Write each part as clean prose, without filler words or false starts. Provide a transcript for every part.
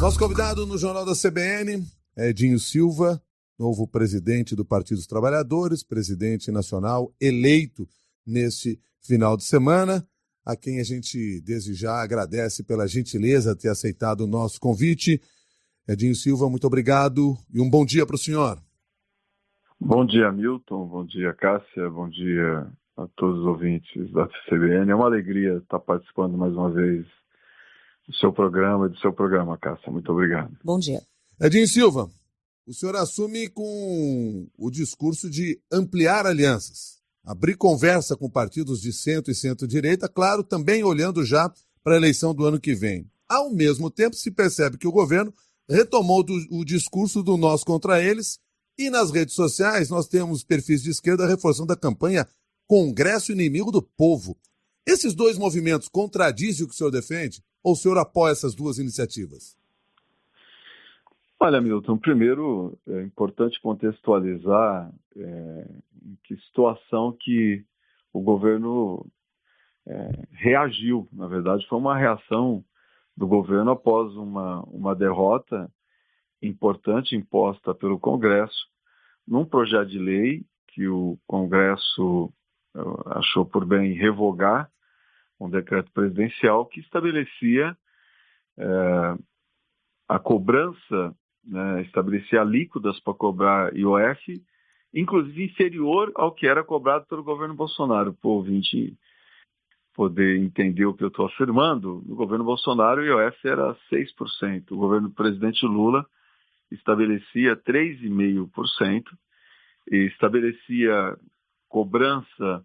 Nosso convidado no Jornal da CBN é Edinho Silva, novo presidente do Partido dos Trabalhadores, presidente nacional eleito neste final de semana, a quem a gente desde já agradece pela gentileza de ter aceitado o nosso convite. Edinho Silva, muito obrigado e um bom dia para o senhor. Bom dia, Milton. Bom dia, Cássia. Bom dia a todos os ouvintes da CBN. É uma alegria estar participando mais uma vez do seu programa e do seu programa, Cássia. Muito obrigado. Bom dia. Edinho Silva, o senhor assume com o discurso de ampliar alianças, abrir conversa com partidos de centro e centro-direita, claro, também olhando já para a eleição do ano que vem. Ao mesmo tempo, se percebe que o governo retomou o discurso do nós contra eles e nas redes sociais nós temos perfis de esquerda reforçando a campanha Congresso Inimigo do Povo. Esses dois movimentos contradizem o que o senhor defende ou o senhor apoia essas duas iniciativas? Olha, Milton, primeiro é importante contextualizar em que situação que o governo reagiu. Na verdade, foi uma reação do governo após uma derrota importante imposta pelo Congresso num projeto de lei que o Congresso achou por bem revogar, um decreto presidencial que estabelecia a cobrança, estabelecia alíquotas para cobrar IOF, inclusive inferior ao que era cobrado pelo governo Bolsonaro. Para o ouvinte poder entender o que eu estou afirmando, no governo Bolsonaro o IOF era 6%, o governo do presidente Lula estabelecia 3,5% e estabelecia cobrança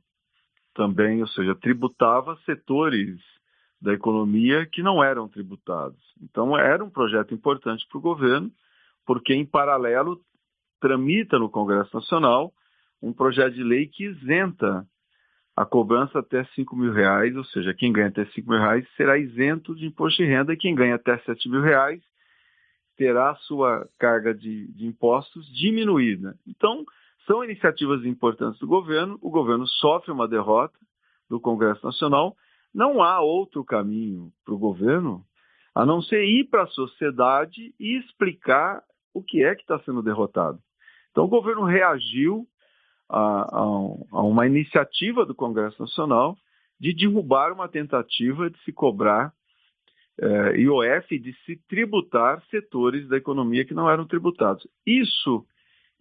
também, ou seja, tributava setores da economia que não eram tributados. Então era um projeto importante para o governo, porque em paralelo tramita no Congresso Nacional um projeto de lei que isenta a cobrança até R$5.000, ou seja, quem ganha até R$5.000 será isento de imposto de renda e quem ganha até R$7.000 terá a sua carga de impostos diminuída. Então, são iniciativas importantes do governo, o governo sofre uma derrota do Congresso Nacional, não há outro caminho para o governo a não ser ir para a sociedade e explicar o que é que está sendo derrotado. Então, o governo reagiu a uma iniciativa do Congresso Nacional de derrubar uma tentativa de se cobrar IOF, de se tributar setores da economia que não eram tributados. Isso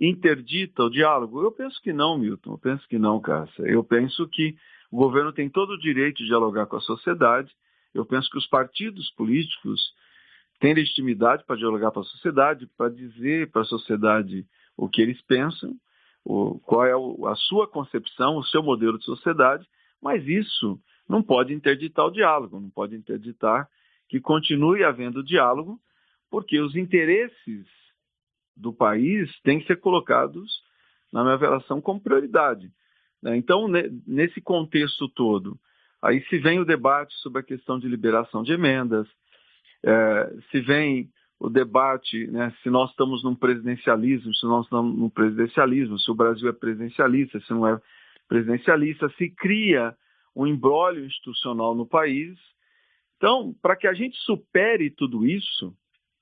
interdita o diálogo? Eu penso que não, Milton. Eu penso que não, Cássia. Eu penso que o governo tem todo o direito de dialogar com a sociedade. Eu penso que os partidos políticos têm legitimidade para dialogar com a sociedade, para dizer para a sociedade o que eles pensam, qual é a sua concepção, o seu modelo de sociedade, mas isso não pode interditar o diálogo, não pode interditar que continue havendo diálogo, porque os interesses do país têm que ser colocados, na minha avaliação, como prioridade. Então, nesse contexto todo, aí se vem o debate sobre a questão de liberação de emendas, se vem o debate, se nós estamos num presidencialismo, se nós estamos num presidencialismo, se o Brasil é presidencialista, se não é presidencialista, se cria um imbróglio institucional no país. Então, para que a gente supere tudo isso,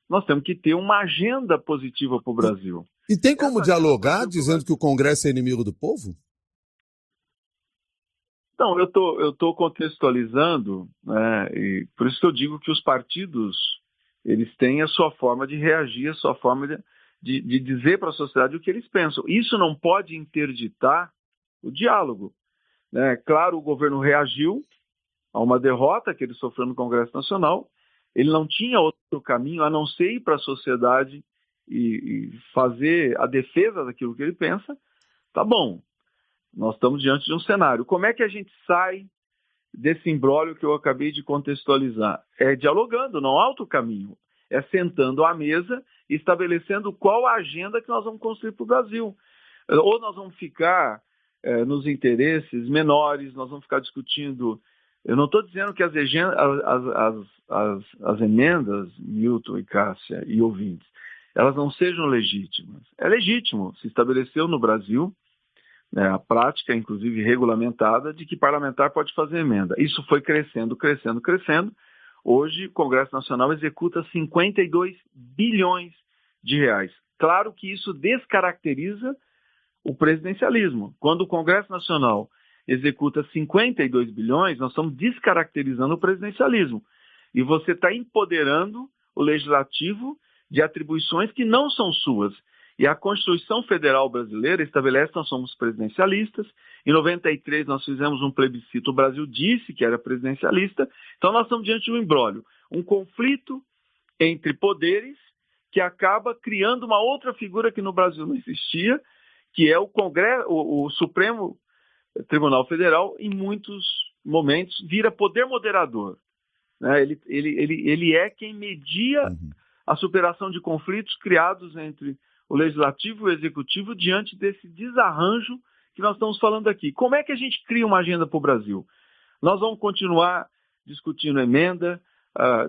nós temos que ter uma agenda positiva para o Brasil. E tem como dialogar dizendo que o Congresso é inimigo do povo? Não, eu tô contextualizando, e por isso que eu digo que os partidos eles têm a sua forma de reagir, a sua forma de dizer para a sociedade o que eles pensam. Isso não pode interditar o diálogo. Claro, o governo reagiu a uma derrota que ele sofreu no Congresso Nacional. Ele não tinha outro caminho a não ser ir para a sociedade e fazer a defesa daquilo que ele pensa. Tá bom, nós estamos diante de um cenário. Como é que a gente sai desse imbróglio que eu acabei de contextualizar? É dialogando, não há outro caminho. É sentando à mesa e estabelecendo qual a agenda que nós vamos construir para o Brasil. Ou nós vamos ficar nos interesses menores, nós vamos ficar discutindo. Eu não estou dizendo que as emendas, Milton e Cássia e ouvintes, elas não sejam legítimas. É legítimo, se estabeleceu no Brasil a prática, inclusive regulamentada, de que parlamentar pode fazer emenda. Isso foi crescendo. Hoje, o Congresso Nacional executa 52 bilhões de reais. Claro que isso descaracteriza o presidencialismo. Quando o Congresso Nacional executa 52 bilhões, nós estamos descaracterizando o presidencialismo. E você está empoderando o legislativo de atribuições que não são suas. E a Constituição Federal Brasileira estabelece que nós somos presidencialistas. Em 93 nós fizemos um plebiscito, o Brasil disse que era presidencialista. Então nós estamos diante de um imbróglio, um conflito entre poderes que acaba criando uma outra figura que no Brasil não existia, que é o Congresso, o Supremo Tribunal Federal, em muitos momentos, vira poder moderador. Né? Ele é quem media a superação de conflitos criados entre o Legislativo e o Executivo diante desse desarranjo que nós estamos falando aqui. Como é que a gente cria uma agenda para o Brasil? Nós vamos continuar discutindo emenda,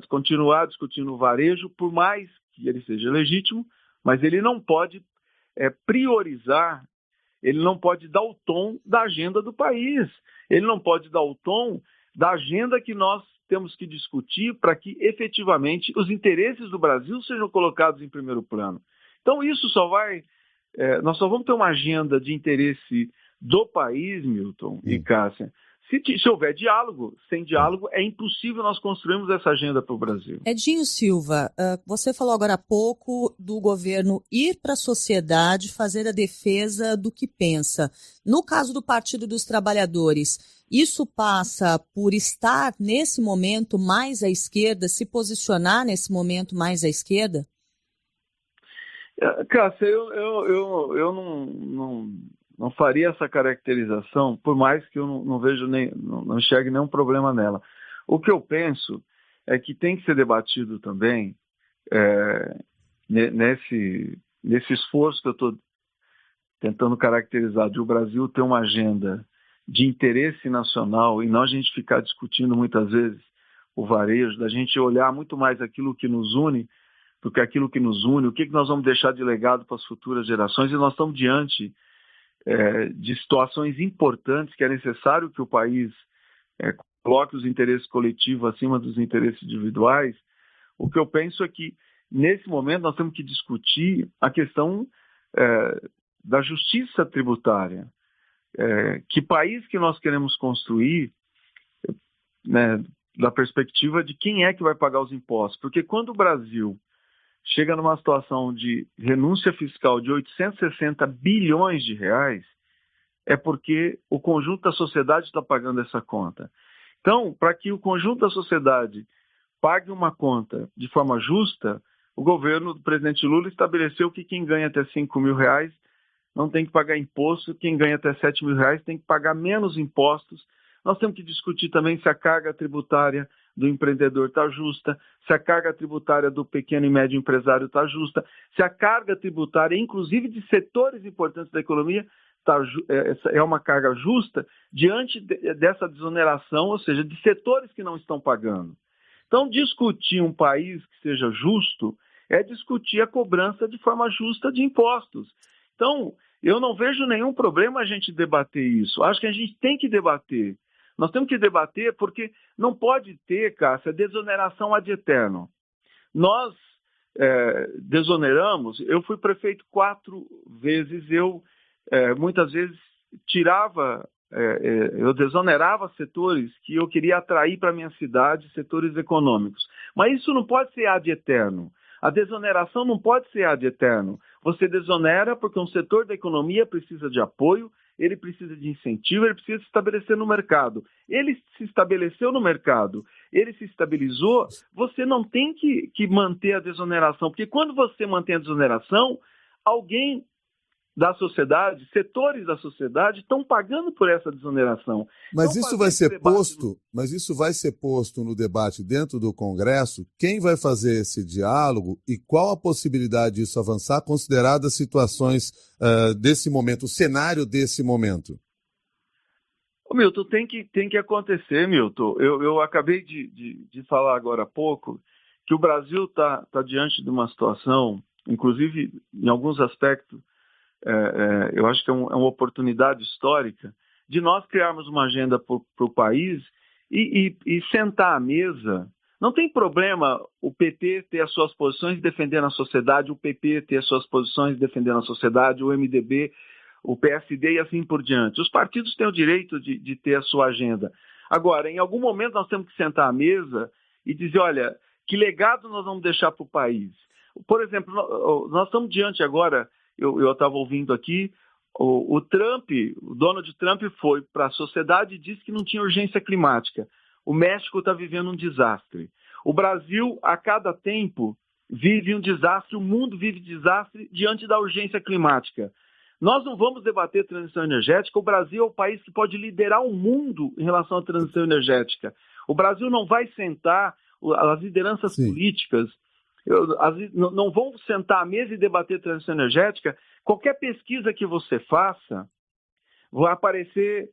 continuar discutindo o varejo, por mais que ele seja legítimo, mas ele não pode priorizar, ele não pode dar o tom da agenda do país, ele não pode dar o tom da agenda que nós temos que discutir para que efetivamente os interesses do Brasil sejam colocados em primeiro plano. Então isso nós só vamos ter uma agenda de interesse do país, Milton e Cássia, se houver diálogo. Sem diálogo é impossível nós construirmos essa agenda para o Brasil. Edinho Silva, você falou agora há pouco do governo ir para a sociedade fazer a defesa do que pensa. No caso do Partido dos Trabalhadores, isso passa por estar nesse momento mais à esquerda, se posicionar nesse momento mais à esquerda? Cássia, eu não faria essa caracterização, por mais que eu não vejo não enxergue nenhum problema nela. O que eu penso é que tem que ser debatido também nesse esforço que eu estou tentando caracterizar de o Brasil ter uma agenda de interesse nacional e não a gente ficar discutindo muitas vezes o varejo, da gente olhar muito mais aquilo que nos une do que aquilo que nos une, o que nós vamos deixar de legado para as futuras gerações, e nós estamos diante de situações importantes que é necessário que o país coloque os interesses coletivos acima dos interesses individuais. O que eu penso é que, nesse momento, nós temos que discutir a questão da justiça tributária. Que país que nós queremos construir, né, da perspectiva de quem é que vai pagar os impostos. Porque quando o Brasil chega numa situação de renúncia fiscal de 860 bilhões de reais, é porque o conjunto da sociedade está pagando essa conta. Então, para que o conjunto da sociedade pague uma conta de forma justa, o governo do presidente Lula estabeleceu que quem ganha até 5 mil reais não tem que pagar imposto, quem ganha até 7 mil reais tem que pagar menos impostos. Nós temos que discutir também se a carga tributária do empreendedor está justa, se a carga tributária do pequeno e médio empresário está justa, se a carga tributária, inclusive de setores importantes da economia, é uma carga justa diante dessa desoneração, ou seja, de setores que não estão pagando. Então, discutir um país que seja justo é discutir a cobrança de forma justa de impostos. Então, eu não vejo nenhum problema a gente debater isso. Acho que a gente tem que debater. Nós temos que debater porque não pode ter, Cássia, desoneração ad eterno. Nós desoneramos, eu fui prefeito 4 vezes, muitas vezes eu desonerava setores que eu queria atrair para a minha cidade, setores econômicos. Mas isso não pode ser ad eterno. A desoneração não pode ser ad eterno. Você desonera porque um setor da economia precisa de apoio, ele precisa de incentivo, ele precisa se estabelecer no mercado. Ele se estabeleceu no mercado, ele se estabilizou, você não tem que manter a desoneração, porque quando você mantém a desoneração, alguém da sociedade, setores da sociedade estão pagando por essa desoneração. Mas isso vai ser posto, mas isso vai ser posto no debate dentro do Congresso. Quem vai fazer esse diálogo e qual a possibilidade disso avançar, consideradas as situações desse momento, o cenário desse momento? Milton, tem que acontecer, Milton. Eu acabei de falar agora há pouco que o Brasil está diante de uma situação, inclusive em alguns aspectos, eu acho que é uma oportunidade histórica de nós criarmos uma agenda para o país e sentar à mesa Não tem problema o PT ter as suas posições e defender na sociedade, o PP ter as suas posições e defender na sociedade, o MDB, o PSD e assim por diante. Os partidos têm o direito de ter a sua agenda. Agora, em algum momento nós temos que sentar à mesa e dizer, olha, que legado nós vamos deixar para o país? Por exemplo, nós estamos diante agora, eu estava ouvindo aqui, o Trump, o Donald Trump foi para a sociedade e disse que não tinha urgência climática. O México está vivendo um desastre. O Brasil, a cada tempo, vive um desastre, o mundo vive desastre diante da urgência climática. Nós não vamos debater transição energética, o Brasil é o país que pode liderar o mundo em relação à transição energética. O Brasil não vai sentar, as lideranças políticas não vão sentar à mesa e debater transição energética. Qualquer pesquisa que você faça, vai aparecer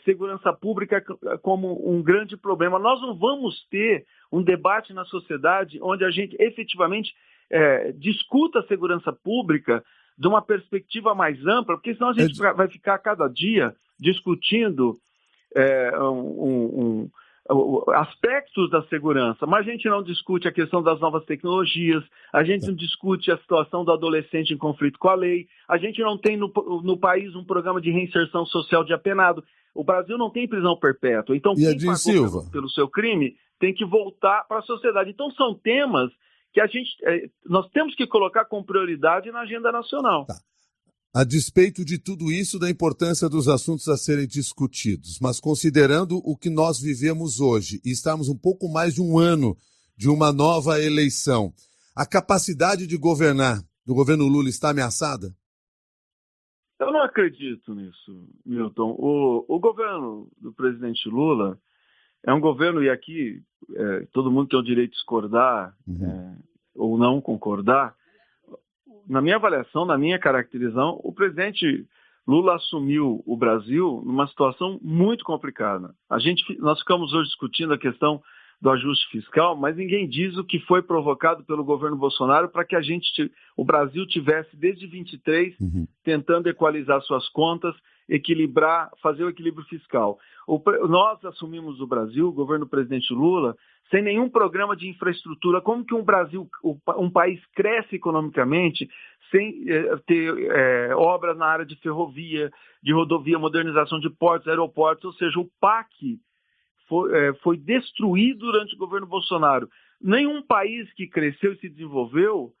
segurança pública como um grande problema. Nós não vamos ter um debate na sociedade onde a gente efetivamente discuta a segurança pública de uma perspectiva mais ampla, porque senão a gente vai ficar a cada dia discutindo aspectos da segurança, mas a gente não discute a questão das novas tecnologias, a gente não discute a situação do adolescente em conflito com a lei, a gente não tem no país um programa de reinserção social de apenado. O Brasil não tem prisão perpétua, então quem pagou pelo seu crime tem que voltar para a sociedade. Então são temas que nós temos que colocar com prioridade na agenda nacional. Tá. A despeito de tudo isso, da importância dos assuntos a serem discutidos, mas considerando o que nós vivemos hoje e estamos um pouco mais de um ano de uma nova eleição, a capacidade de governar do governo Lula está ameaçada? Eu não acredito nisso, Milton. O governo do presidente Lula é um governo, e aqui todo mundo tem o direito de discordar ou não concordar. Na minha avaliação, na minha caracterização, o presidente Lula assumiu o Brasil numa situação muito complicada. Nós ficamos hoje discutindo a questão do ajuste fiscal, mas ninguém diz o que foi provocado pelo governo Bolsonaro para que o Brasil tivesse, desde 23, tentando equalizar suas contas, fazer o equilíbrio fiscal. Nós assumimos o Brasil, o governo do presidente Lula, sem nenhum programa de infraestrutura. Como que um país cresce economicamente sem ter obras na área de ferrovia, de rodovia, modernização de portos, aeroportos? Ou seja, o PAC foi destruído durante o governo Bolsonaro. Nenhum país que cresceu e se desenvolveu,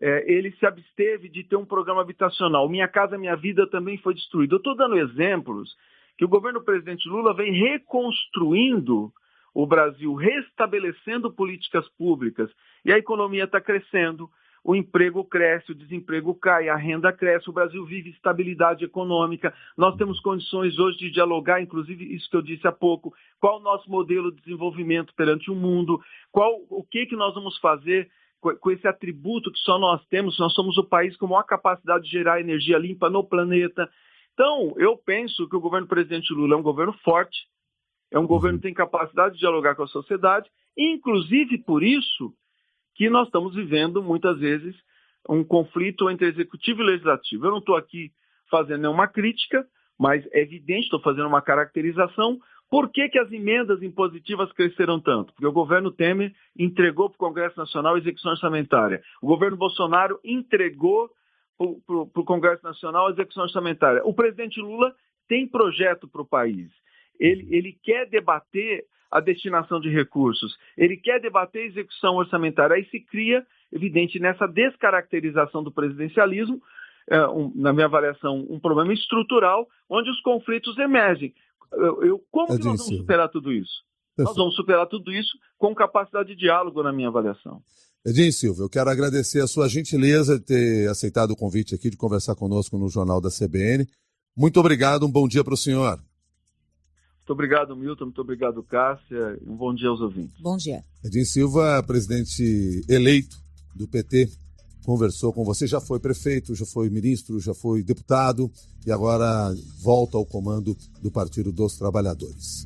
ele se absteve de ter um programa habitacional. Minha Casa Minha Vida também foi destruído. Eu estou dando exemplos que o governo do presidente Lula vem reconstruindo o Brasil, restabelecendo políticas públicas, e a economia está crescendo, o emprego cresce, o desemprego cai, a renda cresce, o Brasil vive estabilidade econômica, nós temos condições hoje de dialogar, inclusive isso que eu disse há pouco, qual o nosso modelo de desenvolvimento perante o mundo, o que nós vamos fazer com esse atributo que só nós temos. Nós somos o país com maior capacidade de gerar energia limpa no planeta. Então, eu penso que o governo do presidente Lula é um governo forte, é um governo que tem capacidade de dialogar com a sociedade, inclusive por isso que nós estamos vivendo, muitas vezes, um conflito entre executivo e legislativo. Eu não estou aqui fazendo nenhuma crítica, mas é evidente, estou fazendo uma caracterização. Por que as emendas impositivas cresceram tanto? Porque o governo Temer entregou para o Congresso Nacional a execução orçamentária. O governo Bolsonaro entregou para o Congresso Nacional a execução orçamentária. O presidente Lula tem projeto para o país. Ele quer debater a destinação de recursos, ele quer debater a execução orçamentária. Aí se cria, evidente, nessa descaracterização do presidencialismo, na minha avaliação, um problema estrutural, onde os conflitos emergem. Como que nós vamos superar tudo isso? Nós vamos superar tudo isso com capacidade de diálogo, na minha avaliação. Edinho Silva, eu quero agradecer a sua gentileza de ter aceitado o convite aqui de conversar conosco no Jornal da CBN. Muito obrigado, um bom dia para o senhor. Muito obrigado, Milton. Muito obrigado, Cássia. Um bom dia aos ouvintes. Bom dia. Edinho Silva, presidente eleito do PT, conversou com você, já foi prefeito, já foi ministro, já foi deputado e agora volta ao comando do Partido dos Trabalhadores.